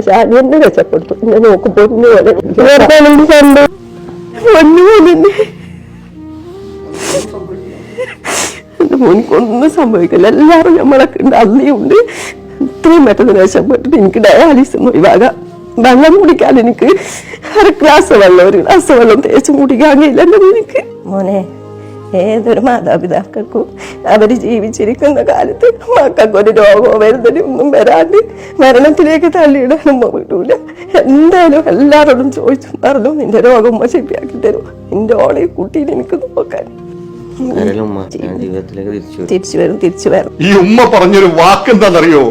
ഷാനിയെ രക്ഷപ്പെടുത്തു. നോക്കുമ്പോ മോനിക്കൊന്നും സംഭവിക്കില്ല. എല്ലാവരും നമ്മളൊക്കെ ഉണ്ട്, അള്ളിയുണ്ട്. ഇത്രയും പെട്ടെന്ന് രക്ഷപ്പെട്ടിട്ട് എനിക്ക് ഡയാലിസിസ് ഒഴിവാകാം. വെള്ളം കുടിക്കാൻ എനിക്ക് ഒരു ഗ്ലാസ് വെള്ളം തേച്ച് കുടിക്കാൻ കഴിയില്ല എൻ്റെ മോനിക്ക്. മോനെ, ഏതൊരു മാതാപിതാക്കൾക്കും അവർ ജീവിച്ചിരിക്കുന്ന കാലത്ത് മക്കൾക്കൊരു രോഗമോ വരുന്നതിന് ഒന്നും വരാണ്ട് മരണത്തിലേക്ക് തള്ളിയിടാനും പോയിട്ടില്ല. എന്തായാലും എല്ലാവരോടും ചോദിച്ചു പറഞ്ഞു, നിന്റെ രോഗം ശരിയാക്കി തരും, നിന്റെ ഓളെ കുട്ടീനെ എനിക്ക് നോക്കാൻ. തിരിച്ചു വരും. ഈ ഉമ്മ പറഞ്ഞൊരു വാക്ക് എന്താണെന്നറിയോ?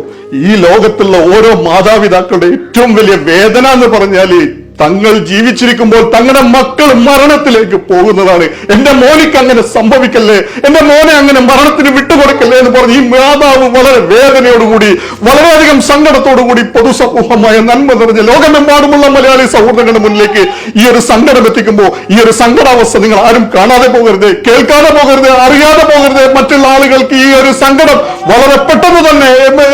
ഈ ലോകത്തുള്ള ഓരോ മാതാപിതാക്കളുടെ ഏറ്റവും വലിയ വേദന എന്ന് പറഞ്ഞാല് തങ്ങൾ ജീവിച്ചിരിക്കുമ്പോൾ തങ്ങളുടെ മക്കൾ മരണത്തിലേക്ക് പോകുന്നതാണ്. എന്റെ മോനിക്ക് അങ്ങനെ സംഭവിക്കല്ലേ, എന്റെ മോനെ അങ്ങനെ മരണത്തിന് വിട്ടുകൊടുക്കല്ലേ എന്ന് പറഞ്ഞ് ഈ മാതാവ് വളരെ വേദനയോടുകൂടി വളരെയധികം സങ്കടത്തോടുകൂടി പൊതുസമൂഹമായ നന്മ നിറഞ്ഞ ലോകമെമ്പാടുമുള്ള മലയാളി സൗഹൃദങ്ങളുടെ മുന്നിലേക്ക് ഈ ഒരു സങ്കടം എത്തിക്കുമ്പോൾ ഈ ഒരു സങ്കടാവസ്ഥ നിങ്ങൾ ആരും കാണാതെ പോകരുത്, കേൾക്കാതെ പോകരുത്, അറിയാതെ പോകരുത്. മറ്റുള്ള ആളുകൾക്ക് ഈ ഒരു സങ്കടം വളരെ പെട്ടെന്ന് തന്നെ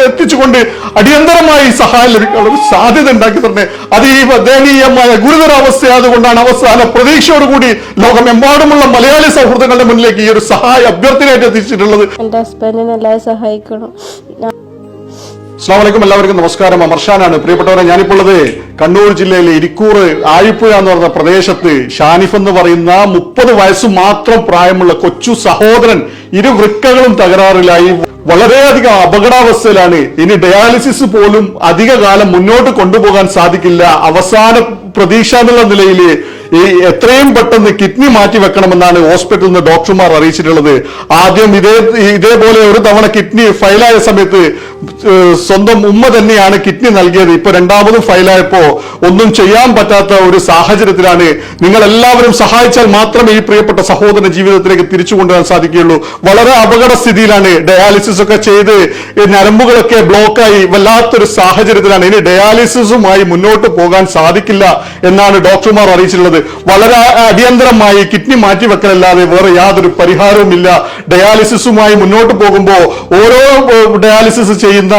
എത്തിച്ചുകൊണ്ട് അടിയന്തരമായി സഹായം ലഭിക്കാനുള്ള ഒരു സാധ്യത ഉണ്ടാക്കി തന്നെ അതീവ ദയനീയമായ ഗുരുതരാവസ്ഥയായതുകൊണ്ടാണ് അവസാന പ്രതീക്ഷയോടുകൂടി ലോകമെമ്പാടുമുള്ള മലയാളി സൗഹൃദങ്ങളുടെ മുന്നിലേക്ക് ഈ ഒരു സഹായ അഭ്യർത്ഥനയായിട്ട് എത്തിച്ചിട്ടുള്ളത്. എന്റെ ഹസ്ബൻഡിനെ എല്ലാവരും സഹായിക്കണം. അസ്സലാമു അലൈക്കും, എല്ലാവർക്കും നമസ്കാരം. അമർഷാനാണ്. പ്രിയപ്പെട്ടവരെ, ഞാനിപ്പോൾ ഉള്ളത് കണ്ണൂർ ജില്ലയിലെ ഇരിക്കൂർ ആഴിപ്പുഴ എന്ന് പറഞ്ഞ പ്രദേശത്ത് ഷാനിഫ് എന്ന് പറയുന്ന 30 വയസ്സ് മാത്രം പ്രായമുള്ള കൊച്ചു സഹോദരൻ ഇരു വൃക്കകളും തകരാറിലായി വളരെയധികം അപകടാവസ്ഥയിലാണ്. ഇനി ഡയാലിസിസ് പോലും അധിക കാലം മുന്നോട്ട് കൊണ്ടുപോകാൻ സാധിക്കില്ല. അവസാന പ്രതീക്ഷ എന്നുള്ള നിലയിൽ എത്രയും പെട്ടെന്ന് കിഡ്നി മാറ്റി വെക്കണമെന്നാണ് ഹോസ്പിറ്റലിൽ നിന്ന് ഡോക്ടർമാർ അറിയിച്ചിട്ടുള്ളത്. ആദ്യം ഇതേപോലെ ഒരു തവണ കിഡ്നി ഫയലായ സമയത്ത് സ്വന്തം ഉമ്മ തന്നെയാണ് കിഡ്നി നൽകിയത്. ഇപ്പൊ രണ്ടാമതും ഫയലായപ്പോ ഒന്നും ചെയ്യാൻ പറ്റാത്ത ഒരു സാഹചര്യത്തിലാണ്. നിങ്ങൾ എല്ലാവരും സഹായിച്ചാൽ മാത്രമേ ഈ പ്രിയപ്പെട്ട സഹോദരന്റെ ജീവിതത്തിലേക്ക് തിരിച്ചു കൊണ്ടുവരാൻ സാധിക്കുകയുള്ളൂ. വളരെ അപകട സ്ഥിതിയിലാണ്. ഡയാലിസിസ് ഒക്കെ ചെയ്ത് ഞരമ്പുകളൊക്കെ ബ്ലോക്കായി വല്ലാത്തൊരു സാഹചര്യത്തിലാണ്. ഇനി ഡയാലിസിസുമായി മുന്നോട്ട് പോകാൻ സാധിക്കില്ല എന്നാണ് ഡോക്ടർമാർ അറിയിച്ചിട്ടുള്ളത്. വളരെ അടിയന്തരമായി കിഡ്നി മാറ്റിവെക്കലല്ലാതെ വേറെ യാതൊരു പരിഹാരവും ഇല്ല. ഡയാലിസിസുമായി മുന്നോട്ട് പോകുമ്പോൾ ഓരോ ഡയാലിസിസ് ചെയ്യുന്ന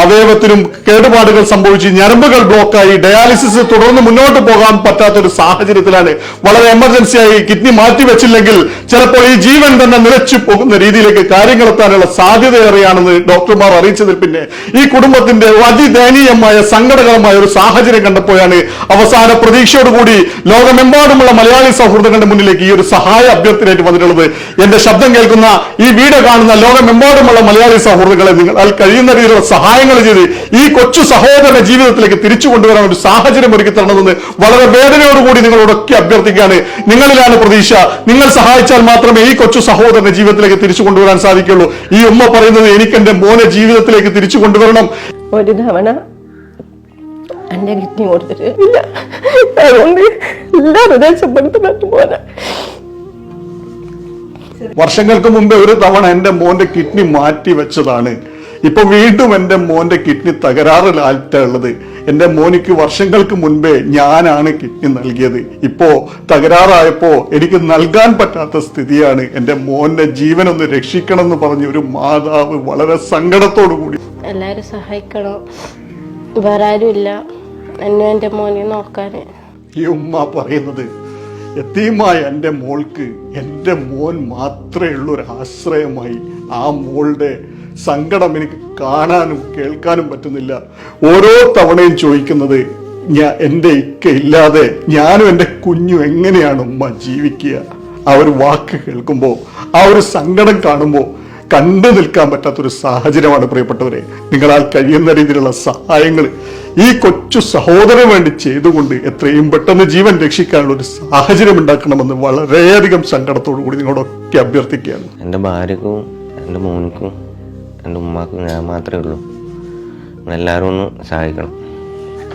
അവയവത്തിനും കേടുപാടുകൾ സംഭവിച്ച് ഞരമ്പുകൾ ബ്ലോക്കായി ഡയാലിസിസ് തുടർന്ന് മുന്നോട്ട് പോകാൻ പറ്റാത്തൊരു സാഹചര്യത്തിലാണ്. വളരെ എമർജൻസിയായി കിഡ്നി മാറ്റിവെച്ചില്ലെങ്കിൽ ചിലപ്പോൾ ഈ ജീവൻ തന്നെ നിലച്ചു പോകുന്ന രീതിയിലേക്ക് കാര്യങ്ങൾ എത്താനുള്ള സാധ്യതയേറെയാണെന്ന് ഡോക്ടർമാർ അറിയിച്ചതിൽ പിന്നെ ഈ കുടുംബത്തിന്റെ അതിദയനീയമായ സങ്കടകരമായ ഒരു സാഹചര്യം കണ്ടപ്പോഴാണ് അവസാന പ്രതീക്ഷയോടുകൂടി ലോകമെമ്പാടുമുള്ള മലയാളി സൗഹൃദങ്ങളുടെ മുന്നിലേക്ക് ഈ ഒരു സഹായ അഭ്യർത്ഥനയായിട്ട് വന്നിട്ടുള്ളത്. എന്റെ ശബ്ദം കേൾക്കുന്ന ഈ വീഡിയോ കാണുന്ന ലോകമെമ്പാടുമുള്ള മലയാളി സൗഹൃദങ്ങളെ നിങ്ങൾ കഴിയുന്ന രീതിയിലുള്ള സഹായങ്ങൾ ചെയ്ത് ഈ കൊച്ചു സഹോദരന്റെ ജീവിതത്തിലേക്ക് തിരിച്ചു കൊണ്ടുവരാൻ ഒരു സാഹചര്യം ഒരുക്കി തരണമെന്ന് വളരെ വേദനയോടുകൂടി നിങ്ങളോടൊക്കെ അഭ്യർത്ഥിക്കുകയാണ്. നിങ്ങളിലാണ് പ്രതീക്ഷ. നിങ്ങൾ സഹായിച്ചാൽ മാത്രമേ ഈ കൊച്ചു സഹോദരന്റെ ജീവിതത്തിലേക്ക് തിരിച്ചു കൊണ്ടുവരാൻ സാധിക്കുള്ളൂ. ഈ ഉമ്മ പറയുന്നത് എനിക്ക് എന്റെ മോനെ ജീവിതത്തിലേക്ക് തിരിച്ചു കൊണ്ടുവരണം. ഒരു തവണ എന്റെ കിഡ്നി കൊടുത്തിട്ട് ഇല്ല, അതുകൊണ്ട് എല്ലാവരും രക്ഷപ്പെടുത്തുന്നു പോലെ. വർഷങ്ങൾക്ക് മുമ്പേ ഒരു തവണ എന്റെ മോന്റെ കിഡ്നി മാറ്റി വെച്ചതാണ്. ഇപ്പൊ വീണ്ടും എന്റെ മോന്റെ കിഡ്നി തകരാറിലായിട്ടുള്ളത്. എന്റെ മോനിക്ക് വർഷങ്ങൾക്ക് മുൻപേ ഞാനാണ് കിഡ്നി നൽകിയത്. ഇപ്പോ തകരാറായപ്പോ എനിക്ക് നൽകാൻ പറ്റാത്ത സ്ഥിതിയാണ്. എന്റെ മോന്റെ ജീവൻ ഒന്ന് രക്ഷിക്കണം എന്ന് പറഞ്ഞ ഒരു മാതാവ് വളരെ സങ്കടത്തോടു കൂടി. എല്ലാരും സഹായിക്കണം, വേറെ ആരും ഇല്ല എന്നെ എന്റെ മോനെ നോക്കാന്. ഈ ഉമ്മ പറയുന്നത് യതീമായ എന്റെ മോൾക്ക് എന്റെ മോൻ മാത്രമേ ഉള്ളൂ ഒരു ആശ്രയമായി. ആ മോളുടെ സങ്കടം എനിക്ക് കാണാനും കേൾക്കാനും പറ്റുന്നില്ല. ഓരോ തവണയും ചോദിക്കുന്നത്, എന്റെ ഇക്ക ഇല്ലാതെ ഞാനും എന്റെ കുഞ്ഞും എങ്ങനെയാണ് ഉമ്മ ജീവിക്കുക? ആ ഒരു വാക്ക് കേൾക്കുമ്പോ, ആ ഒരു സങ്കടം കാണുമ്പോ കണ്ടു നിൽക്കാൻ പറ്റാത്തൊരു സാഹചര്യമാണ്. പ്രിയപ്പെട്ടവരെ, നിങ്ങളാൽ കഴിയുന്ന രീതിയിലുള്ള സഹായങ്ങൾ ഈ കൊച്ചു സഹോദരന് വേണ്ടി ചെയ്തുകൊണ്ട് എത്രയും പെട്ടെന്ന് ജീവൻ രക്ഷിക്കാനുള്ള ഒരു സാഹചര്യം ഉണ്ടാക്കണമെന്ന് വളരെയധികം സങ്കടത്തോടു കൂടി നിങ്ങളോടൊക്കെ അഭ്യർത്ഥിക്കുകയാണ്. എൻ്റെ ഭാര്യക്കും എൻ്റെ മോനിക്കും എൻ്റെ ഉമ്മാക്കും ഞാൻ മാത്രമേ ഉള്ളൂ. എല്ലാവരും ഒന്ന് സഹായിക്കണം.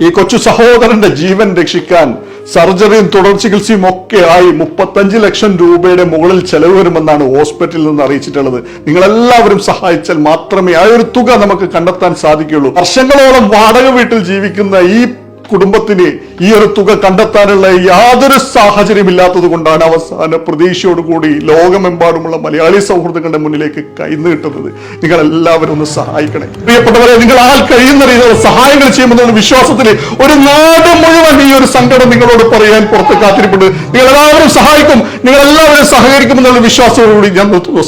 ഈ കൊച്ചു സഹോദരന്റെ ജീവൻ രക്ഷിക്കാൻ സർജറിയും തുടർ ചികിത്സയും ഒക്കെ ആയി 35 ലക്ഷം രൂപയുടെ മുകളിൽ ചെലവ് വരുമെന്നാണ് ഹോസ്പിറ്റലിൽ നിന്ന് അറിയിച്ചിട്ടുള്ളത്. നിങ്ങളെല്ലാവരും സഹായിച്ചാൽ മാത്രമേ ആ ഒരു തുക നമുക്ക് കണ്ടെത്താൻ സാധിക്കുകയുള്ളൂ. വർഷങ്ങളോളം വാടക വീട്ടിൽ ജീവിക്കുന്ന ഈ കുടുംബത്തിന് ഈ ഒരു തുക കണ്ടെത്താനുള്ള യാതൊരു സാഹചര്യമില്ലാത്തത് കൊണ്ടാണ് അവസാന പ്രതീക്ഷയോടുകൂടി ലോകമെമ്പാടുമുള്ള മലയാളി സൗഹൃദങ്ങളുടെ മുന്നിലേക്ക് കൈനീട്ടുന്നത്. നിങ്ങൾ എല്ലാവരും ഒന്ന് സഹായിക്കണേ. പ്രിയപ്പെട്ടവരെ, നിങ്ങൾ കഴിയുന്ന രീതിയിലുള്ള സഹായങ്ങൾ ചെയ്യുമെന്നുള്ള വിശ്വാസത്തിൽ ഒരു നാട് മുഴുവൻ ഈ ഒരു സങ്കടം നിങ്ങളോട് പറയാൻ പുറത്ത് കാത്തിരിപ്പുണ്ട്. നിങ്ങൾ എല്ലാവരും സഹായിക്കും, നിങ്ങൾ എല്ലാവരും സഹകരിക്കുമെന്നുള്ള വിശ്വാസത്തോടുകൂടി ഞാൻ നിർത്തുന്നു.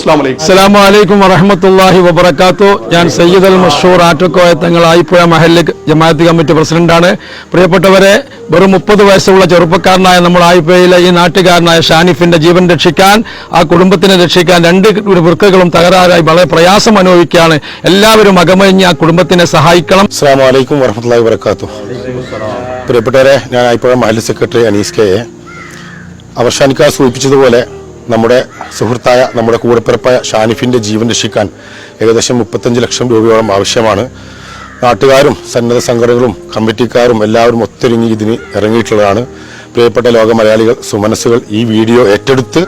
അസ്സലാമു അലൈക്കും വറഹ്മത്തുള്ളാഹി വബറകാത്തു. ഞാൻ സയ്യിദ് അൽ മഷൂർ ആറ്റക്കോയ തങ്ങൾ ആയിപ്പുഴ മഹല്ല് ജമാഅത്ത് കമ്മിറ്റി പ്രസിഡന്റാണ്. പ്രിയപ്പെട്ടവരെ, വെറും 30 വയസ്സുള്ള ചെറുപ്പക്കാരനായ നമ്മൾ ആയിപ്പുഴയിലെ ഈ നാട്ടുകാരനായ ഷാനിഫിന്റെ ജീവൻ രക്ഷിക്കാൻ, ആ കുടുംബത്തിനെ രക്ഷിക്കാൻ 2 വൃക്കകളും തകരാറായി വളരെ പ്രയാസം അനുഭവിക്കുകയാണ്. എല്ലാവരും അകമഴിഞ്ഞ് ആ കുടുംബത്തിനെ സഹായിക്കണം. അസ്സലാമു അലൈക്കും വറഹ്മത്തുള്ളാഹി വബറകാത്തു. പ്രിയപ്പെട്ടവരെ, ഞാൻ ആയിപ്പുഴ മഹല്ല് സെക്രട്ടറി അനീസ് കെ. അവർഷാനിക്കാർ സൂചിപ്പിച്ചതുപോലെ നമ്മുടെ സുഹൃത്തായ നമ്മുടെ കൂടപ്പിറപ്പായ ഷാനിഫിന്റെ ജീവൻ രക്ഷിക്കാൻ ഏകദേശം 35 ലക്ഷം രൂപയോളം ആവശ്യമാണ്. നാട്ടുകാരും സന്നദ്ധ സംഘടനകളും കമ്മിറ്റിക്കാരും എല്ലാവരും ഒത്തൊരുങ്ങി ഇതിന് ഇറങ്ങിയിട്ടുള്ളതാണ്. പ്രിയപ്പെട്ട ലോക മലയാളികൾ, സുമനസ്സുകൾ, ഈ വീഡിയോ ഏറ്റെടുത്ത്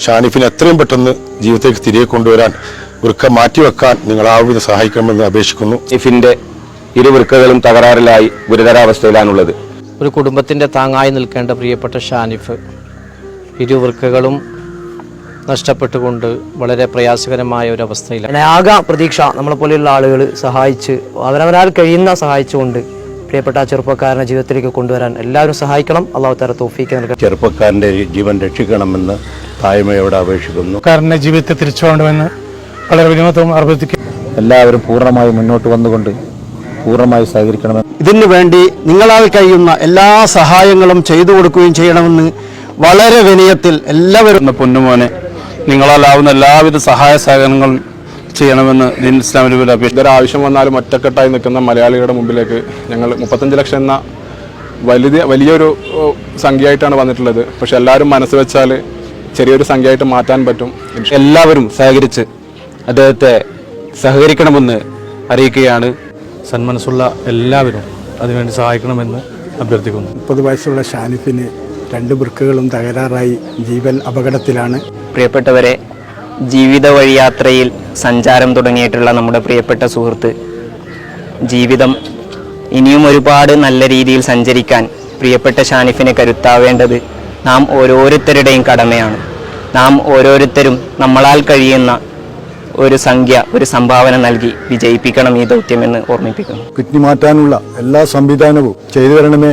ഷാനിഫിനെ എത്രയും പെട്ടെന്ന് ജീവിതത്തിലേക്ക് തിരികെ കൊണ്ടുവരാൻ, വൃക്ക മാറ്റിവെക്കാൻ നിങ്ങളാവിധം സഹായിക്കണമെന്ന് അപേക്ഷിക്കുന്നു. ഷാനിഫിന്റെ 2 വൃക്കകളും തകരാറിലായി ഗുരുതരാവസ്ഥയിലാണുള്ളത്. ഒരു കുടുംബത്തിൻ്റെ താങ്ങായി നിൽക്കേണ്ട പ്രിയപ്പെട്ട ഷാനിഫ് 2 വൃക്കകളും നഷ്ടപ്പെട്ടുകൊണ്ട് വളരെ പ്രയാസകരമായ ഒരു അവസ്ഥയിലാണ്. ആകെ പ്രതീക്ഷ നമ്മളെപ്പോലെയുള്ള ആളുകൾ സഹായിച്ച് അവരവരാൽ കഴിയുന്ന സഹായിച്ചുകൊണ്ട് പ്രിയപ്പെട്ട ആ ചെറുപ്പക്കാരനെ ജീവിതത്തിലേക്ക് കൊണ്ടുവരാൻ എല്ലാവരും സഹായിക്കണം. അള്ളാഹു തആല തൗഫീഖ് നൽകട്ടെ. ചെറുപ്പക്കാരന്റെ ജീവൻ രക്ഷിക്കണമെന്ന് താഴ്മയോടെ അപേക്ഷിക്കുന്നു. കാരന്റെ ജീവിതത്തെ തിരിച്ചുകൊണ്ടുവന്ന് വളരെ വിനോദവും അർപ്പിക്കും. എല്ലാവരും പൂർണ്ണമായി മുന്നോട്ട് വന്നുകൊണ്ട് പൂർണ്ണമായി സഹകരിക്കണമെന്ന്, ഇതിനു വേണ്ടി നിങ്ങളാൽ കഴിയുന്ന എല്ലാ സഹായങ്ങളും ചെയ്തു കൊടുക്കുകയും ചെയ്യണമെന്ന് വളരെ വിനയത്തിൽ എല്ലാവരും. പൊന്നുമോനെ, നിങ്ങളാലാവുന്ന എല്ലാവിധ സഹായ സഹകരണങ്ങളും ചെയ്യണമെന്ന് ദീൻ ഇസ്ലാമിൽ അപേക്ഷിച്ചു. ആവശ്യം വന്നാലും ഒറ്റക്കെട്ടായി നിൽക്കുന്ന മലയാളികളുടെ മുമ്പിലേക്ക് ഞങ്ങൾ 35 ലക്ഷം എന്ന വലിയൊരു സംഖ്യയായിട്ടാണ് വന്നിട്ടുള്ളത്. പക്ഷെ എല്ലാവരും മനസ്സ് വെച്ചാൽ ചെറിയൊരു സംഖ്യയായിട്ട് മാറ്റാൻ പറ്റും. എല്ലാവരും സഹകരിച്ച് അദ്ദേഹത്തെ സഹകരിക്കണമെന്ന് അറിയിക്കുകയാണ്. സന്മനസ്സുള്ള എല്ലാവരും അതിനുവേണ്ടി സഹായിക്കണമെന്ന് അഭ്യർത്ഥിക്കുന്നു. 30 വയസ്സുള്ള ഷാനിഫിന് 2 വൃക്കകളും തകരാറായി ജീവൻ അപകടത്തിലാണ്. പ്രിയപ്പെട്ടവരെ, ജീവിത വഴിയാത്രയിൽ സഞ്ചാരം തുടങ്ങിയിട്ടുള്ള നമ്മുടെ പ്രിയപ്പെട്ട സുഹൃത്ത് ജീവിതം ഇനിയും ഒരുപാട് നല്ല രീതിയിൽ സഞ്ചരിക്കാൻ പ്രിയപ്പെട്ട ഷാനിഫിനെ കരുത്താവേണ്ടത് നാം ഓരോരുത്തരുടെയും കടമയാണ്. നാം ഓരോരുത്തരും നമ്മളാൽ കഴിയുന്ന ഒരു സംഖ്യ, ഒരു സംഭാവന നൽകി വിജയിപ്പിക്കണം ഈ ദൗത്യമെന്ന് ഓർമ്മിപ്പിക്കുന്നു. കിഡ്നി മാറ്റാനുള്ള എല്ലാ സംവിധാനവും ചെയ്തു തരണമേ.